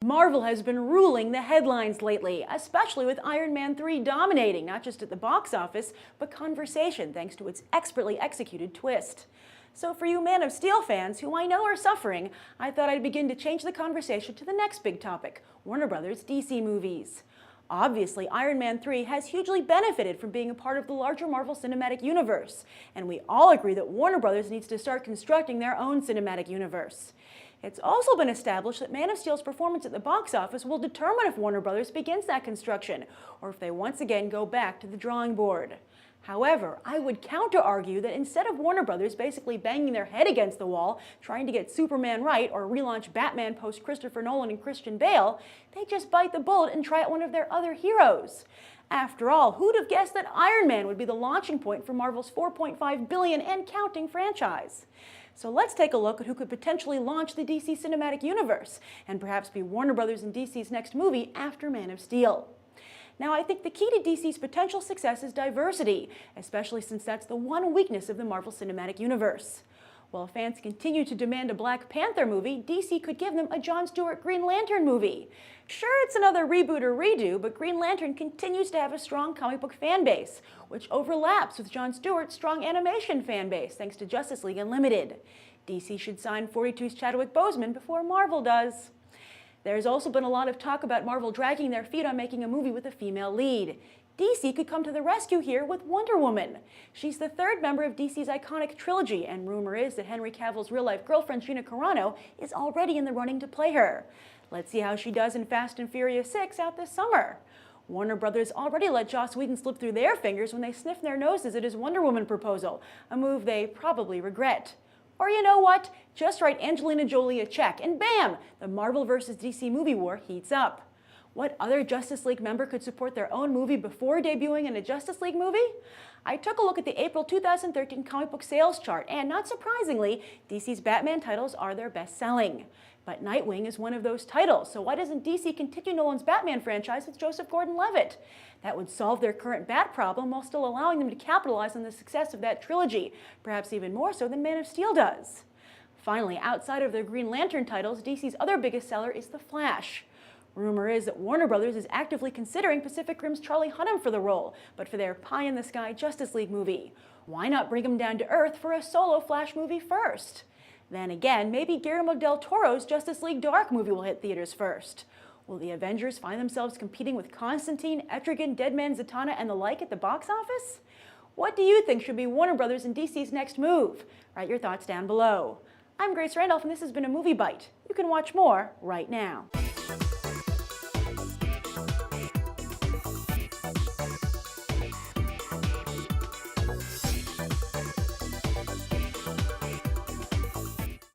Marvel has been ruling the headlines lately, especially with Iron Man 3 dominating, not just at the box office, but conversation thanks to its expertly executed twist. So for you Man of Steel fans, who I know are suffering, I thought I'd begin to change the conversation to the next big topic, Warner Brothers DC movies. Obviously, Iron Man 3 has hugely benefited from being a part of the larger Marvel Cinematic Universe, and we all agree that Warner Brothers needs to start constructing their own cinematic universe. It's also been established that Man of Steel's performance at the box office will determine if Warner Brothers begins that construction, or if they once again go back to the drawing board. However, I would counter-argue that instead of Warner Brothers basically banging their head against the wall, trying to get Superman right or relaunch Batman post-Christopher Nolan and Christian Bale, they just bite the bullet and try out one of their other heroes. After all, who'd have guessed that Iron Man would be the launching point for Marvel's $4.5 billion and counting franchise? So let's take a look at who could potentially launch the DC Cinematic Universe, and perhaps be Warner Brothers and DC's next movie after Man of Steel. Now, I think the key to DC's potential success is diversity, especially since that's the one weakness of the Marvel Cinematic Universe. While fans continue to demand a Black Panther movie, DC could give them a Jon Stewart Green Lantern movie. Sure, it's another reboot or redo, but Green Lantern continues to have a strong comic book fan base, which overlaps with Jon Stewart's strong animation fan base, thanks to Justice League Unlimited. DC should sign 42's Chadwick Boseman before Marvel does. There's also been a lot of talk about Marvel dragging their feet on making a movie with a female lead. DC could come to the rescue here with Wonder Woman. She's the third member of DC's iconic trilogy, and rumor is that Henry Cavill's real-life girlfriend, Gina Carano, is already in the running to play her. Let's see how she does in Fast and Furious 6 out this summer. Warner Brothers already let Joss Whedon slip through their fingers when they sniffed their noses at his Wonder Woman proposal, a move they probably regret. Or you know what? Just write Angelina Jolie a check, and bam! The Marvel vs. DC movie war heats up. What other Justice League member could support their own movie before debuting in a Justice League movie? I took a look at the April 2013 comic book sales chart, and not surprisingly, DC's Batman titles are their best-selling. But Nightwing is one of those titles, so why doesn't DC continue Nolan's Batman franchise with Joseph Gordon-Levitt? That would solve their current Bat problem while still allowing them to capitalize on the success of that trilogy, perhaps even more so than Man of Steel does. Finally, outside of their Green Lantern titles, DC's other biggest seller is The Flash. Rumor is that Warner Brothers is actively considering Pacific Rim's Charlie Hunnam for the role, but for their pie-in-the-sky Justice League movie. Why not bring him down to earth for a solo Flash movie first? Then again, maybe Guillermo del Toro's Justice League Dark movie will hit theaters first. Will the Avengers find themselves competing with Constantine, Etrigan, Deadman, Zatanna, and the like at the box office? What do you think should be Warner Brothers and DC's next move? Write your thoughts down below. I'm Grace Randolph, and this has been a Movie Bite. You can watch more right now.